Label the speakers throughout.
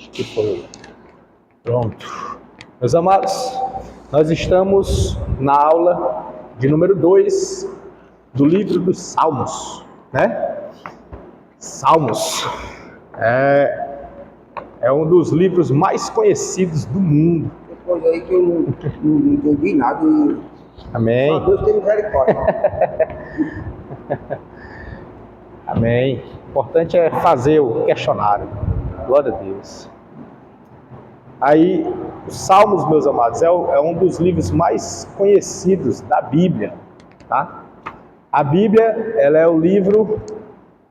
Speaker 1: Acho que foi. Pronto. Meus amados, nós estamos na aula de número 2 do livro dos Salmos, né? Salmos é um dos livros mais conhecidos do mundo.
Speaker 2: Depois aí que eu não entendi nada.
Speaker 1: Amém.
Speaker 2: Só Deus tem misericórdia.
Speaker 1: Amém. O importante é fazer o questionário. Glória a Deus. Aí, os Salmos, meus amados, é um dos livros mais conhecidos da Bíblia, tá? A Bíblia, ela é o livro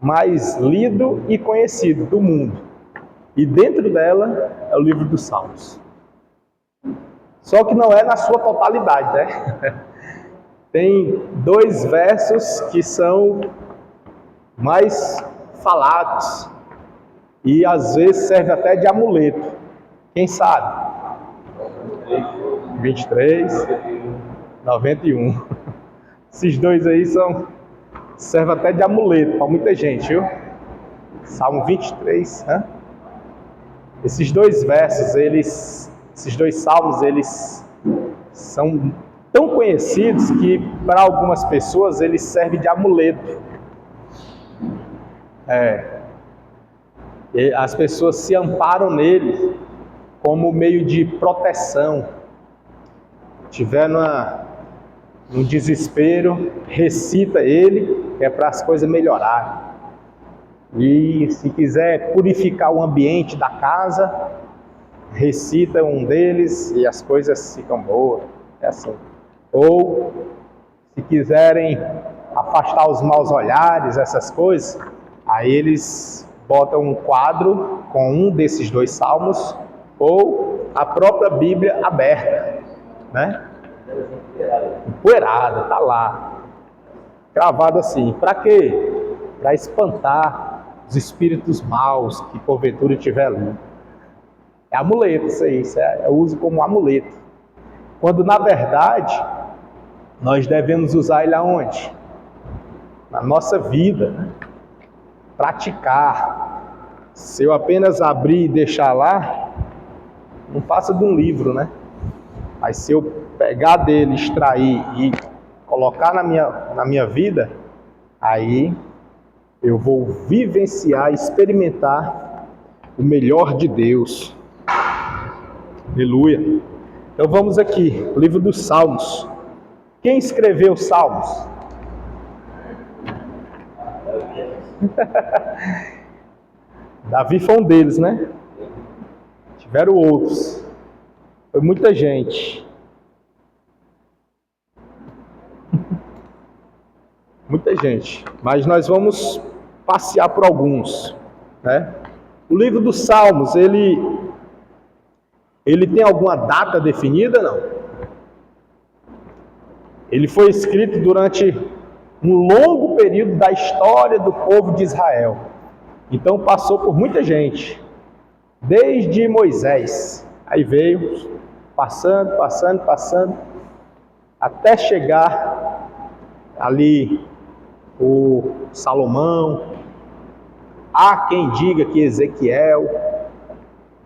Speaker 1: mais lido e conhecido do mundo. E dentro dela é o livro dos Salmos. Só que não é na sua totalidade, né? Tem 2 versos que são mais falados e às vezes serve até de amuleto. Quem sabe? 23, 91. Esses 2 aí servem até de amuleto para muita gente, viu? Salmo 23, né? Esses 2 versos, esses 2 salmos, eles são tão conhecidos que para algumas pessoas eles servem de amuleto. E as pessoas se amparam nele como meio de proteção. Tiver no desespero, recita ele, que é para as coisas melhorarem. E se quiser purificar o ambiente da casa, recita um deles e as coisas ficam boas. É assim. Ou, se quiserem afastar os maus olhares, essas coisas, aí eles botam um quadro com um desses 2 salmos, ou a própria Bíblia aberta, né? Empoeirada, tá lá. Gravado assim. Para quê? Para espantar os espíritos maus que porventura estiver ali. É amuleto isso aí, eu uso como amuleto. Quando na verdade, nós devemos usar ele aonde? Na nossa vida, né? Praticar. Se eu apenas abrir e deixar lá, não passa de um livro, né? Mas se eu pegar dele, extrair e colocar na minha vida, aí eu vou vivenciar, experimentar o melhor de Deus. Aleluia. Então vamos aqui, o livro dos Salmos. Quem escreveu os Salmos? Davi foi um deles, né? Tiveram outros. Foi muita gente. Muita gente. Mas nós vamos passear por alguns, né? O livro dos Salmos, ele tem alguma data definida? Não. Ele foi escrito durante um longo período da história do povo de Israel. Então passou por muita gente. Desde Moisés. Aí veio passando, até chegar ali o Salomão. Há quem diga que Ezequiel.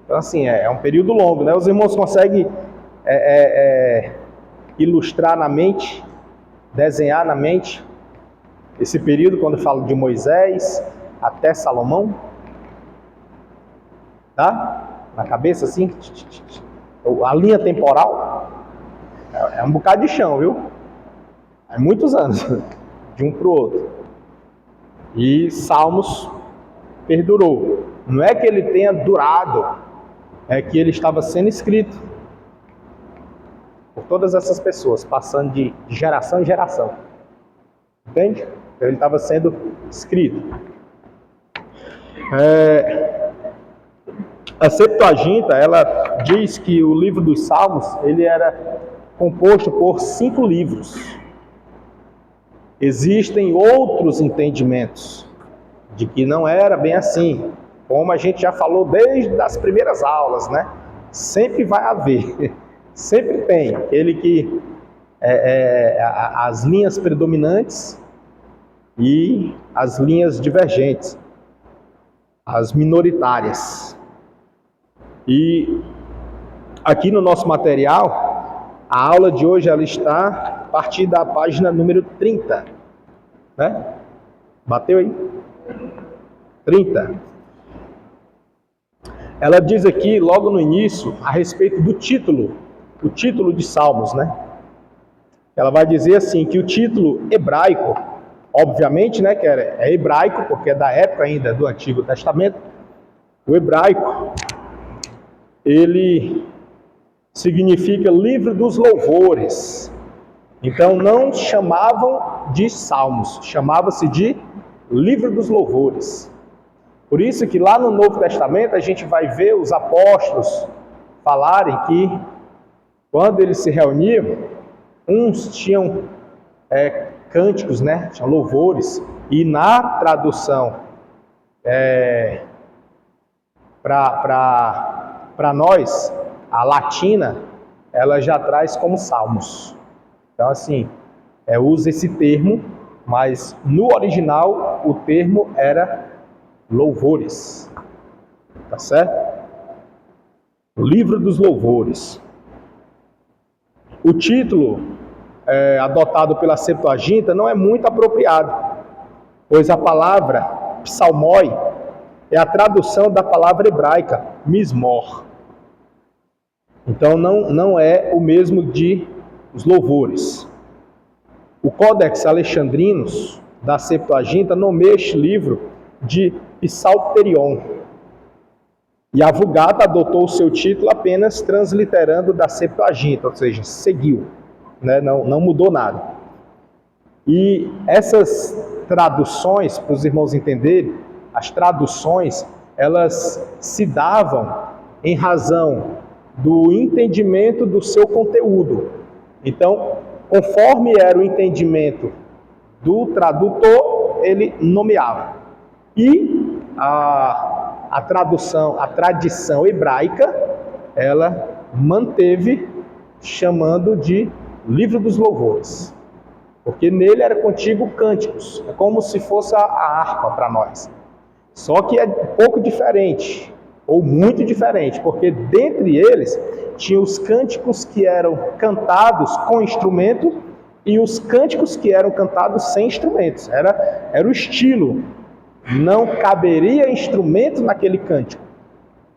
Speaker 1: Então assim, é um período longo, né? Os irmãos conseguem ilustrar na mente, desenhar na mente esse período quando falo de Moisés até Salomão? Tá? Na cabeça assim? A linha temporal? É um bocado de chão, viu? É muitos anos, de um para o outro. E Salmos perdurou. Não é que ele tenha durado, é que ele estava sendo escrito por todas essas pessoas, passando de geração em geração. Entende? Então ele estava sendo escrito. A Septuaginta, ela diz que o livro dos Salmos, ele era composto por 5 livros. Existem outros entendimentos de que não era bem assim, como a gente já falou desde as primeiras aulas, né? Sempre vai haver, sempre tem aquele que as linhas predominantes e as linhas divergentes, as minoritárias. E aqui no nosso material, a aula de hoje ela está a partir da página número 30, né? Bateu aí? 30. Ela diz aqui, logo no início, a respeito do título, o título de Salmos, né? Ela vai dizer assim, que o título hebraico, obviamente, né, que é hebraico, porque é da época ainda do Antigo Testamento, o hebraico, ele significa livro dos louvores. Então não chamavam de salmos, chamava-se de livro dos louvores. Por isso que lá no Novo Testamento a gente vai ver os apóstolos falarem que quando eles se reuniam, uns tinham cânticos, né? Tinham louvores, e na tradução para nós, a latina, ela já traz como salmos. Então assim, usa esse termo, mas no original o termo era louvores, tá certo? O livro dos louvores. O título adotado pela Septuaginta não é muito apropriado, pois a palavra psalmoi é a tradução da palavra hebraica mismor. Então não é o mesmo de os louvores. O Codex Alexandrinus da Septuaginta nomeia este livro de Psalterion. E a Vulgata adotou o seu título apenas transliterando da Septuaginta, ou seja, seguiu, né? Não mudou nada. E essas traduções, para os irmãos entenderem, as traduções, elas se davam em razão do entendimento do seu conteúdo. Então, conforme era o entendimento do tradutor, ele nomeava. E a tradução, a tradição hebraica, ela manteve chamando de livro dos louvores, porque nele era contigo cânticos, é como se fosse a harpa para nós. Só que é um pouco diferente, ou muito diferente, porque dentre eles tinha os cânticos que eram cantados com instrumento e os cânticos que eram cantados sem instrumentos. Era o estilo. Não caberia instrumento naquele cântico.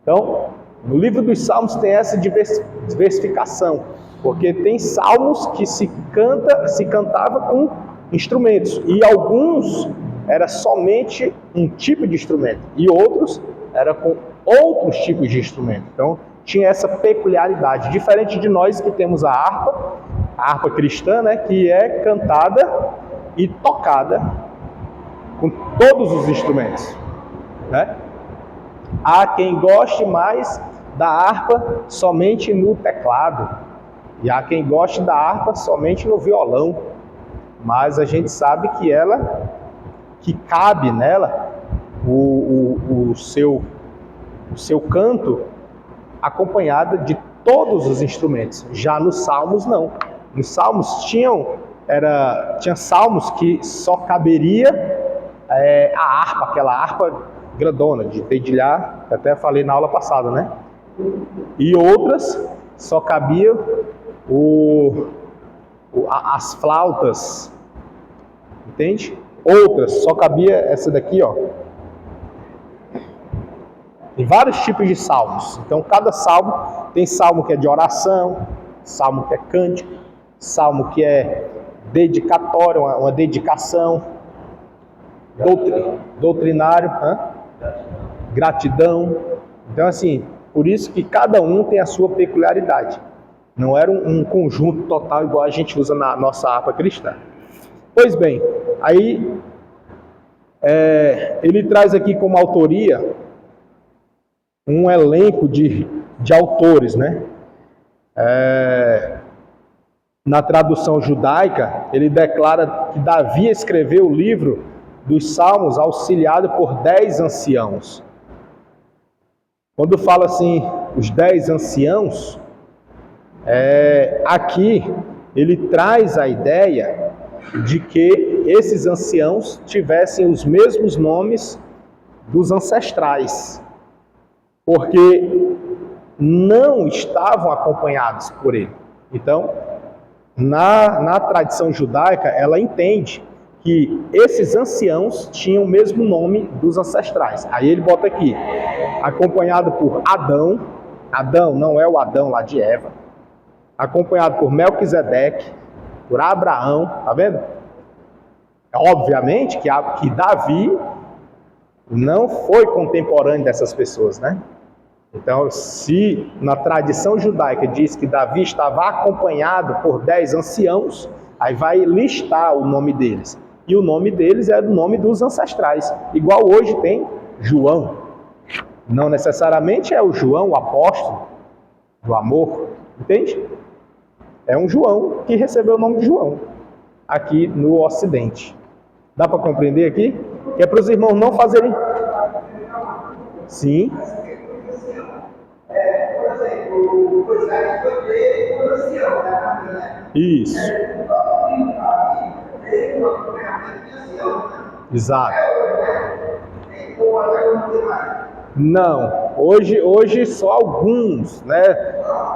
Speaker 1: Então, no livro dos Salmos tem essa diversificação, porque tem salmos que se cantava com instrumentos, e alguns era somente um tipo de instrumento, e outros era com outros tipos de instrumento. Então, tinha essa peculiaridade, diferente de nós que temos a harpa cristã, né, que é cantada e tocada com todos os instrumentos, né? Há quem goste mais da harpa somente no teclado, e há quem goste da harpa somente no violão, mas a gente sabe que cabe nela o seu canto acompanhada de todos os instrumentos. Já nos salmos não. Nos salmos tinha salmos que só caberia a harpa, aquela harpa grandona, de dedilhar, até falei na aula passada, né? E outras só cabia as flautas, entende? Outras só cabia essa daqui, ó. Tem vários tipos de salmos. Então cada salmo tem salmo que é de oração, salmo que é cântico, salmo que é dedicatório, uma dedicação, doutrinário, gratidão. Então assim, por isso que cada um tem a sua peculiaridade. Não era um conjunto total igual a gente usa na nossa harpa cristã. Pois bem, aí ele traz aqui como autoria um elenco de autores, né? Na tradução judaica, ele declara que Davi escreveu o livro dos Salmos auxiliado por 10 anciãos. Quando fala assim, os 10 anciãos, aqui ele traz a ideia de que esses anciãos tivessem os mesmos nomes dos ancestrais. Porque não estavam acompanhados por ele. Então, na tradição judaica, ela entende que esses anciãos tinham o mesmo nome dos ancestrais. Aí ele bota aqui, acompanhado por Adão. Adão não é o Adão lá de Eva. Acompanhado por Melquisedeque, por Abraão, tá vendo? Obviamente que Davi não foi contemporâneo dessas pessoas, né? Então, se na tradição judaica diz que Davi estava acompanhado por 10 anciãos, aí vai listar o nome deles. E o nome deles é o nome dos ancestrais. Igual hoje tem João. Não necessariamente é o João, o apóstolo do amor, entende? É um João que recebeu o nome de João, aqui no Ocidente. Dá para compreender aqui? Que é para os irmãos não fazerem... Sim. Isso. Exato. Não, hoje só alguns, né?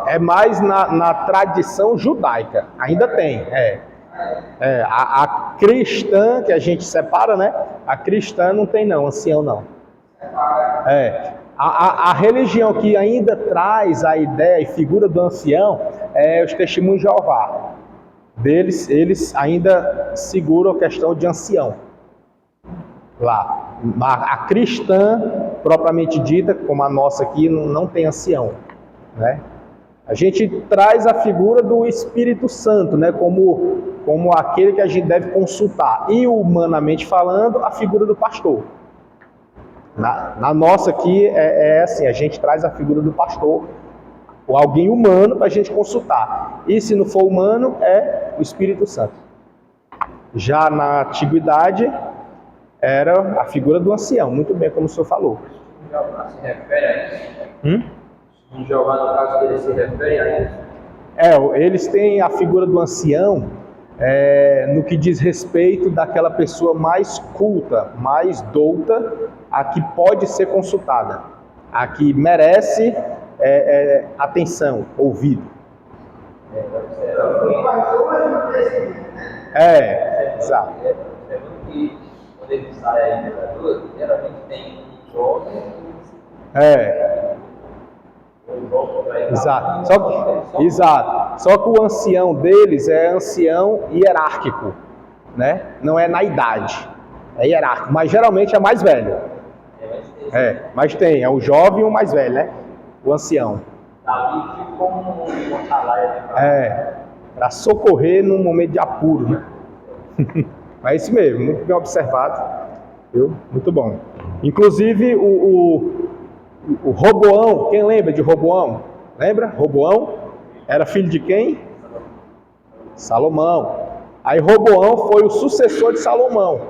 Speaker 1: É mais na tradição judaica, ainda tem, a cristã, que a gente separa, né? A cristã não tem não, ancião não. A religião que ainda traz a ideia e figura do ancião é os testemunhos de Jeová. Eles ainda seguram a questão de ancião. Lá. A cristã, propriamente dita, como a nossa aqui, não tem ancião, né? A gente traz a figura do Espírito Santo, né? Como aquele que a gente deve consultar. E, humanamente falando, a figura do pastor. Na nossa aqui, assim, a gente traz a figura do pastor, ou alguém humano, para a gente consultar. E, se não for humano, é o Espírito Santo. Já na antiguidade... era a figura do ancião, muito bem, como o senhor falou.
Speaker 3: Jeová se refere a isso? Jeová, no caso dele, se refere a isso?
Speaker 1: Eles têm a figura do ancião no que diz respeito daquela pessoa mais culta, mais douta, a que pode ser consultada, a que merece atenção, ouvido. Exato.
Speaker 3: Quando ele sai aí da luz, geralmente tem um jovem
Speaker 1: Exato. Só que o ancião deles é ancião hierárquico, né? Não é na idade, é hierárquico, mas geralmente é mais velho. Mas é o jovem e o mais velho, né? O ancião.
Speaker 3: Davi como uma atalaia.
Speaker 1: Para socorrer num momento de apuro, né? É isso mesmo, muito bem observado, viu? Muito bom. Inclusive o Roboão, quem lembra de Roboão? Lembra? Roboão era filho de quem? Salomão. Aí Roboão foi o sucessor de Salomão.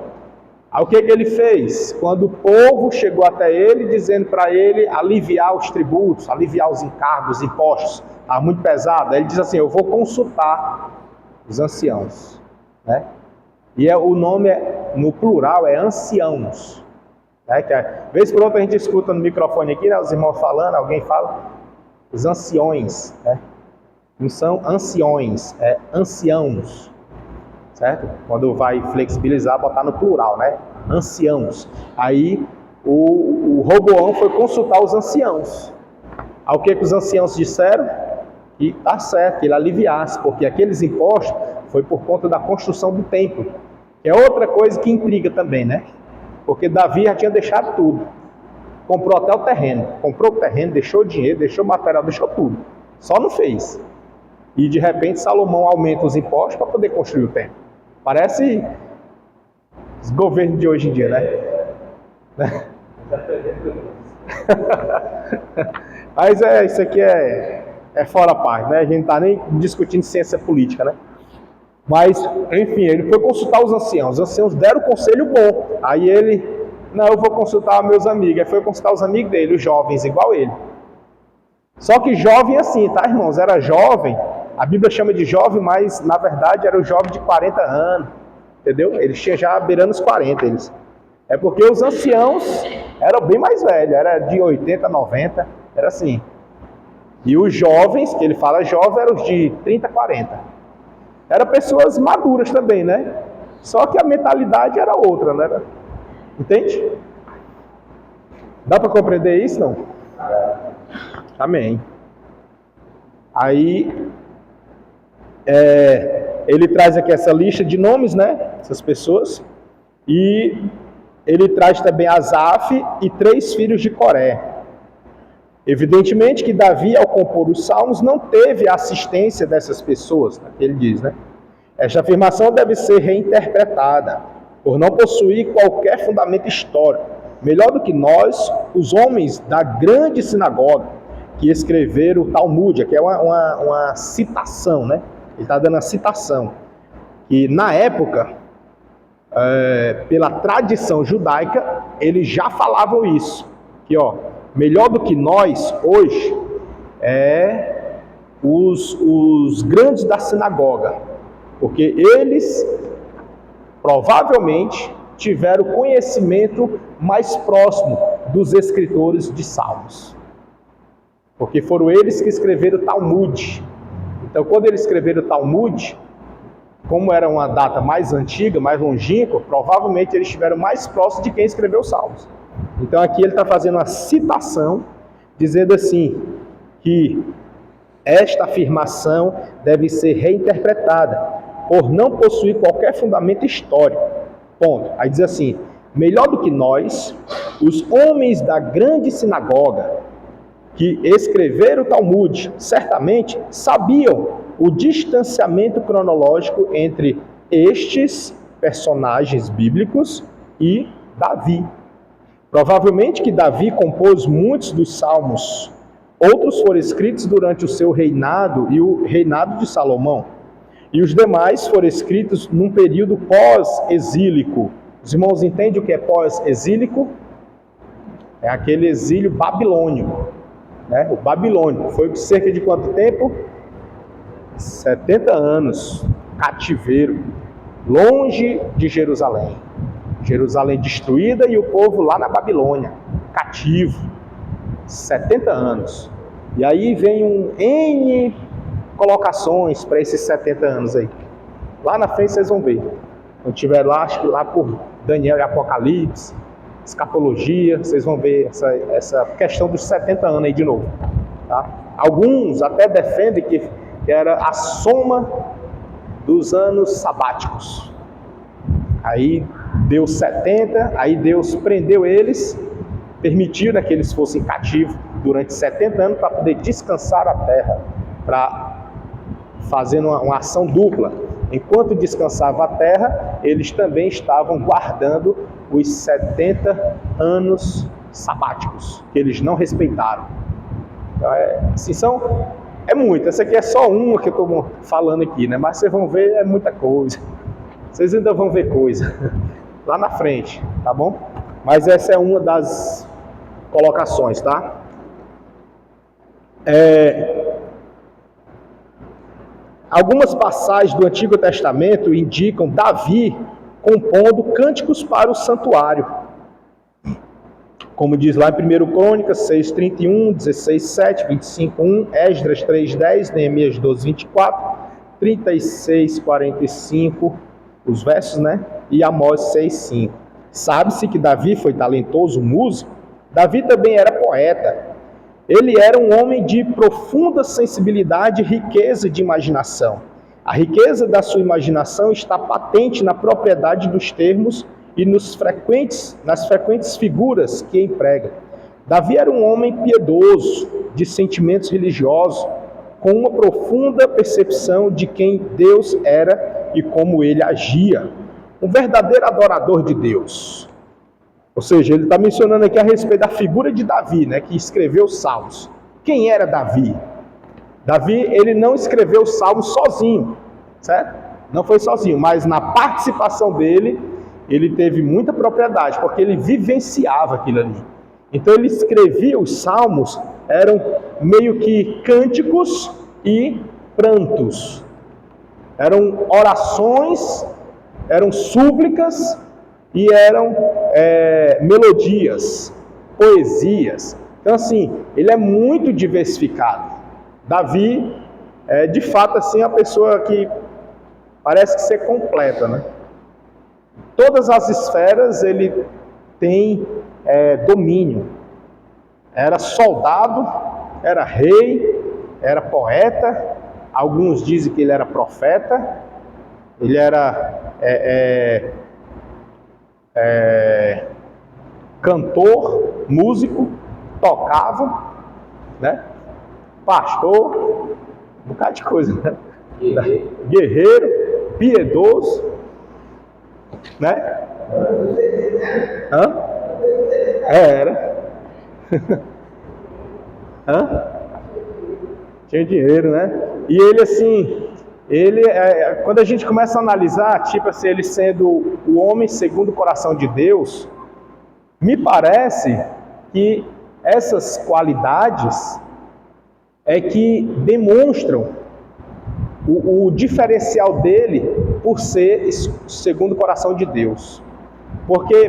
Speaker 1: Aí o que ele fez? Quando o povo chegou até ele, dizendo para ele aliviar os tributos, aliviar os encargos, os impostos, estava muito pesado, aí ele diz assim, eu vou consultar os anciãos, né? E o nome, no plural, é anciãos. Né? Vez por outra a gente escuta no microfone aqui, né, os irmãos falando, alguém fala, os anciões. Né? Não são anciões, é anciãos. Certo? Quando vai flexibilizar, botar no plural, né? Anciãos. Aí o Roboão foi consultar os anciãos. Aí o que os anciãos disseram? E tá certo, que ele aliviasse, porque aqueles impostos foi por conta da construção do templo. Que é outra coisa que intriga também, né? Porque Davi já tinha deixado tudo. Comprou até o terreno. Comprou o terreno, deixou o dinheiro, deixou o material, deixou tudo. Só não fez. E de repente Salomão aumenta os impostos para poder construir o templo. Parece os governos de hoje em dia, né? Mas isso aqui é fora a parte, né? A gente não está nem discutindo ciência política, né? Mas, enfim, ele foi consultar os anciãos. Os anciãos deram conselho bom. Aí ele, não, eu vou consultar meus amigos. Aí foi consultar os amigos dele, os jovens, igual ele. Só que jovem assim, tá, irmãos? Era jovem. A Bíblia chama de jovem, mas na verdade era o jovem de 40 anos. Entendeu? Eles tinham já beirando os 40. Eles. É porque os anciãos eram bem mais velhos. Era de 80, 90. Era assim. E os jovens, que ele fala jovem, eram os de 30, 40. Eram pessoas maduras também, né? Só que a mentalidade era outra, né? Entende? Dá para compreender isso, não? Amém. Aí, ele traz aqui essa lista de nomes, né? Essas pessoas. E ele traz também Asaf e 3 filhos de Coré. Evidentemente que Davi, ao compor os salmos, não teve a assistência dessas pessoas, né? Ele diz, né? Esta afirmação deve ser reinterpretada, por não possuir qualquer fundamento histórico. Melhor do que nós, os homens da grande sinagoga, que escreveram o Talmud, que é uma citação, né? Ele está dando a citação. E na época, pela tradição judaica, eles já falavam isso. Que, melhor do que nós, hoje, os grandes da sinagoga. Porque eles, provavelmente, tiveram conhecimento mais próximo dos escritores de Salmos. Porque foram eles que escreveram o Talmud. Então, quando eles escreveram o Talmud, como era uma data mais antiga, mais longínqua, provavelmente eles estiveram mais próximos de quem escreveu os Salmos. Então, aqui ele está fazendo uma citação, dizendo assim, que esta afirmação deve ser reinterpretada, por não possuir qualquer fundamento histórico. Ponto. Aí diz assim, melhor do que nós, os homens da grande sinagoga, que escreveram o Talmud, certamente sabiam o distanciamento cronológico entre estes personagens bíblicos e Davi. Provavelmente que Davi compôs muitos dos salmos. Outros foram escritos durante o seu reinado e o reinado de Salomão. E os demais foram escritos num período pós-exílico. Os irmãos entendem o que é pós-exílico? É aquele exílio babilônico, né? O babilônico foi cerca de quanto tempo? 70 anos, cativeiro, longe de Jerusalém. Jerusalém destruída e o povo lá na Babilônia, cativo, 70 anos. E aí vem N colocações para esses 70 anos aí. Lá na frente vocês vão ver. Quando estiver lá, acho que lá por Daniel e Apocalipse, escatologia, vocês vão ver essa questão dos 70 anos aí de novo. Tá? Alguns até defendem que era a soma dos anos sabáticos. Aí deu 70, aí Deus prendeu eles, permitiu, né, que eles fossem cativos durante 70 anos para poder descansar a terra, para fazendo uma ação dupla. Enquanto descansava a terra, eles também estavam guardando os 70 anos sabáticos, que eles não respeitaram. Então, assim, é muito. Essa aqui é só uma que eu estou falando aqui, né? Mas vocês vão ver, é muita coisa. Vocês ainda vão ver coisa lá na frente, tá bom? Mas essa é uma das colocações, tá? Algumas passagens do Antigo Testamento indicam Davi compondo cânticos para o santuário. Como diz lá em 1 Crônicas 6:31, 16:7, 25:1, Esdras 3:10, Neemias 12:24, 36:45, os versos, né? E Amós 6:5. Sabe-se que Davi foi talentoso músico. Davi também era poeta. Ele era um homem de profunda sensibilidade e riqueza de imaginação. A riqueza da sua imaginação está patente na propriedade dos termos e nas frequentes figuras que emprega. Davi era um homem piedoso, de sentimentos religiosos, com uma profunda percepção de quem Deus era e como ele agia. Um verdadeiro adorador de Deus. Ou seja, ele está mencionando aqui a respeito da figura de Davi, né, que escreveu os Salmos. Quem era Davi? Davi, ele não escreveu os Salmos sozinho, certo? Não foi sozinho, mas na participação dele, ele teve muita propriedade, porque ele vivenciava aquilo ali. Então ele escrevia os Salmos, eram meio que cânticos e prantos. Eram orações, eram súplicas, e eram melodias, poesias. Então assim, ele é muito diversificado. Davi é de fato assim a pessoa que parece que ser completa, né? Todas as esferas ele tem domínio. Era soldado, era rei, era poeta. Alguns dizem que ele era profeta. Ele era cantor, músico, tocava, né? Pastor, um bocado de coisa, né? Guerreiro, piedoso, né? Hã? Era. Hã? Tinha dinheiro, né? E ele assim, quando a gente começa a analisar, tipo assim, ele sendo o homem segundo o coração de Deus, me parece que essas qualidades é que demonstram o diferencial dele por ser segundo o coração de Deus. Porque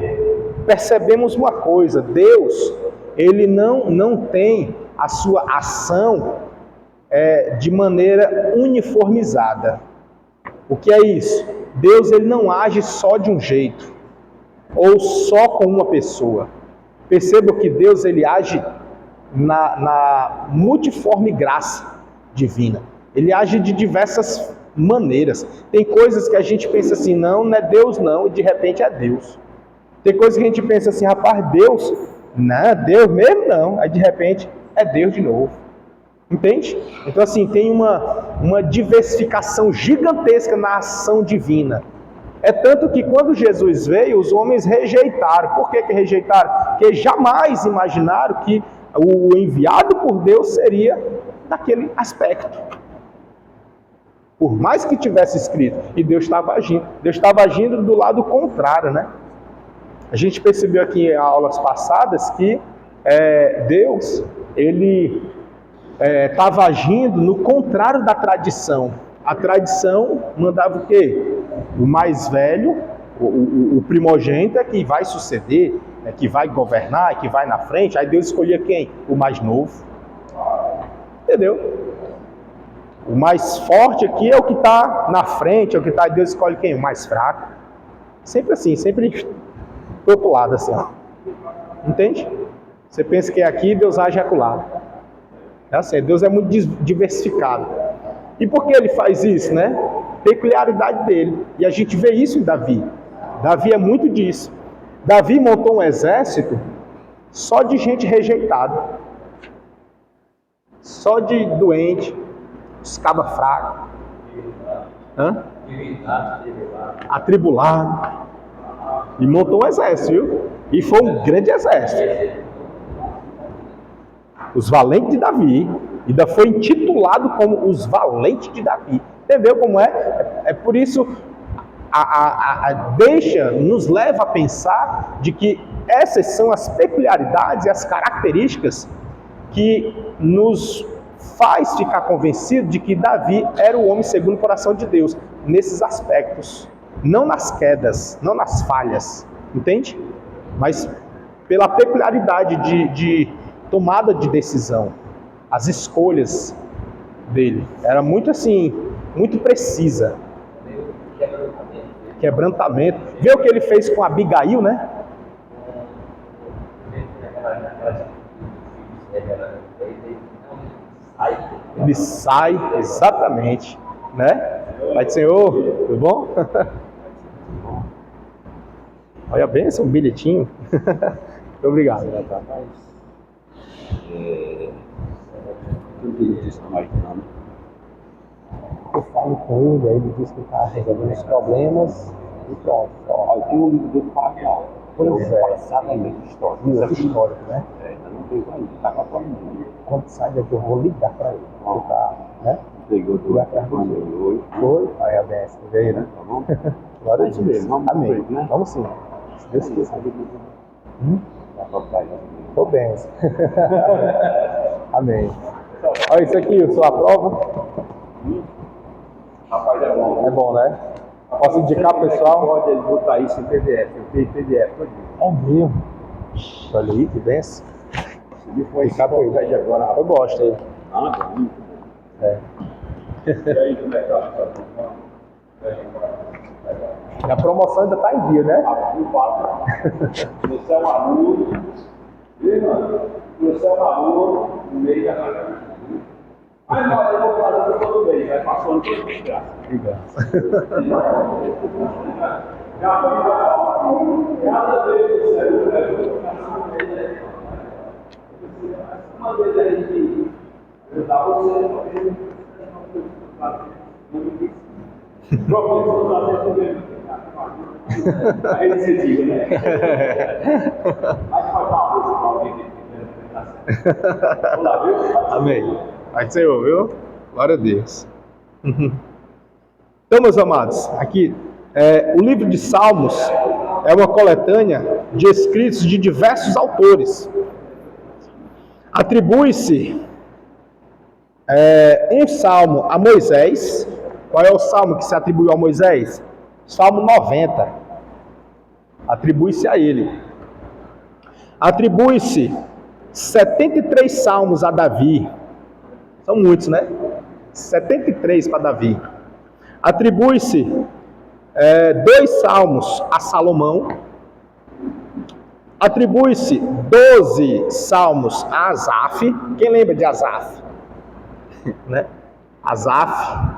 Speaker 1: percebemos uma coisa, Deus, ele não tem a sua ação de maneira uniformizada. O que é isso? Deus ele não age só de um jeito, ou só com uma pessoa. Perceba que Deus ele age na multiforme graça divina. Ele age de diversas maneiras. Tem coisas que a gente pensa assim, não é Deus não, e de repente é Deus. Tem coisas que a gente pensa assim, rapaz, Deus, não é Deus mesmo não, aí de repente é Deus de novo. Entende? Então assim, tem uma diversificação gigantesca na ação divina. É tanto que quando Jesus veio, os homens rejeitaram. Por que rejeitaram? Porque jamais imaginaram que o enviado por Deus seria daquele aspecto. Por mais que tivesse escrito, e Deus estava agindo. Deus estava agindo do lado contrário, né? A gente percebeu aqui em aulas passadas que Deus, ele estava agindo no contrário da tradição. A tradição mandava o quê? O mais velho, o primogênito é que vai suceder, que vai governar, que vai na frente. Aí Deus escolhia quem? O mais novo. Entendeu? O mais forte aqui é o que está na frente, é o que está. Deus escolhe quem? O mais fraco. Sempre assim, sempre do outro lado assim, ó. Entende? Você pensa que é aqui, Deus age acolá. É assim, Deus é muito diversificado. E por que ele faz isso, né? Peculiaridade dele. E a gente vê isso em Davi. Davi é muito disso. Davi montou um exército só de gente rejeitada. Só de doente, os cabas fracos. Atribulado. E montou um exército, viu? E foi um grande exército. Os valentes de Davi. Ainda foi intitulado como os valentes de Davi. Entendeu como é? É por isso, nos leva a pensar de que essas são as peculiaridades e as características que nos faz ficar convencido de que Davi era o homem segundo o coração de Deus, nesses aspectos. Não nas quedas, não nas falhas, entende? Mas pela peculiaridade de tomada de decisão. As escolhas dele era muito assim, muito precisa. Quebrantamento. Vê o que ele fez com Abigail, né? Ele sai, exatamente, né? Pai do Senhor, tudo bom? Olha a bênção, um bilhetinho. Muito obrigado. Eu falo com ele, aí ele diz que está resolvendo os problemas e pronto.
Speaker 4: Tem um livro dele para cá.
Speaker 1: Pois é.
Speaker 4: Exatamente histórico.
Speaker 1: Livro histórico, né?
Speaker 4: Ainda não pegou ainda, está com a família.
Speaker 1: Quando sai daqui eu vou ligar para ele. Tá, né?
Speaker 4: Pegou do hoje.
Speaker 1: Foi? Aí a benção veio, né?
Speaker 4: Tá bom?
Speaker 1: Glória a
Speaker 4: É isso
Speaker 1: Deus.
Speaker 4: mesmo, vamos
Speaker 1: Amém.
Speaker 4: frente, né?
Speaker 1: Vamos sim. Se Deus quiser. Tô bem. Amém. Olha isso aqui, eu sou a prova.
Speaker 4: Rapaz, é bom.
Speaker 1: É bom, né? Posso indicar pro pessoal?
Speaker 4: Pode ele botar isso em PDF. Eu fiz PDF todo dia.
Speaker 1: É mesmo. Olha aí, que benção.
Speaker 4: Se me for esse agora.
Speaker 1: Eu gosto aí.
Speaker 4: Ah, bom. E aí, como é que tá?
Speaker 1: A promoção ainda está em dia, né?
Speaker 4: Você é um aluno, você é um aluno no meio da casa. Aí, não, eu vou fazer todo mês, vai passando todo mês, graça. Já foi cada vez que você uma vez a gente ajudar você, professor da dentro aí você diz, né? Vai faltar uma coisa para alguém. Vamos lá, viu?
Speaker 1: Amém. Vai que Senhor, viu? Glória a Deus. Então, meus amados, aqui, o livro de Salmos é uma coletânea de escritos de diversos autores. Atribui-se um salmo a Moisés. Qual é o salmo que se atribuiu a Moisés? Salmo 90. Atribui-se a ele. Atribui-se 73 salmos a Davi. São muitos, né? 73 para Davi. Atribui-se 2 salmos a Salomão. Atribui-se 12 salmos a Asaf. Quem lembra de Asaf? Né? Asaf.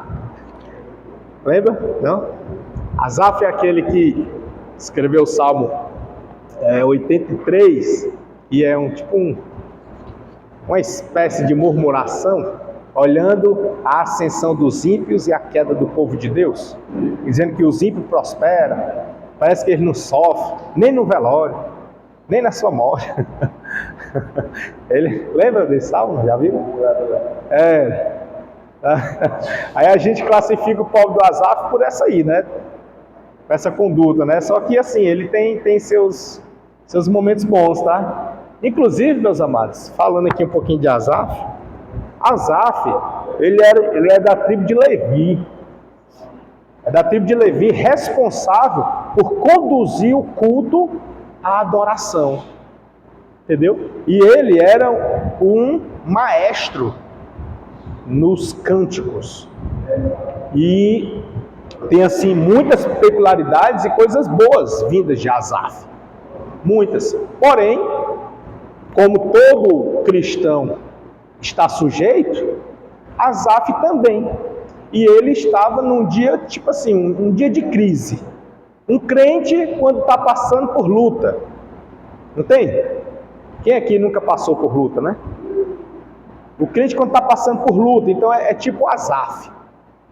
Speaker 1: Lembra? Não? Asaf é aquele que escreveu o Salmo 83 e é uma espécie de murmuração, olhando a ascensão dos ímpios e a queda do povo de Deus, dizendo que os ímpios prosperam, parece que eles não sofrem, nem no velório, nem na sua morte. Ele lembra desse salmo? Já viu? Aí a gente classifica o povo do Asaf por essa aí, né? Por essa conduta, né? Só que assim, ele tem seus momentos bons, tá? Inclusive, meus amados, falando aqui um pouquinho de Asaf, ele é da tribo de Levi. É da tribo de Levi, responsável por conduzir o culto à adoração. Entendeu? E ele era um maestro nos cânticos. E tem assim muitas peculiaridades e coisas boas vindas de Asaf. Muitas. Porém, como todo cristão está sujeito, Asaf também. E ele estava num dia, tipo assim, um dia de crise. Um crente quando está passando por luta. Não tem? Quem aqui nunca passou por luta, né? O crente quando está passando por luta, então é tipo Asaf.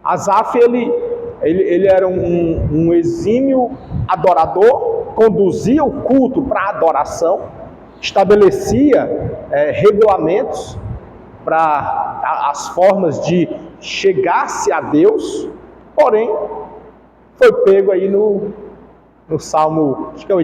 Speaker 1: Asaf, ele era um exímio adorador, conduzia o culto para adoração, estabelecia regulamentos para as formas de chegar-se a Deus, porém, foi pego aí no Salmo, acho que é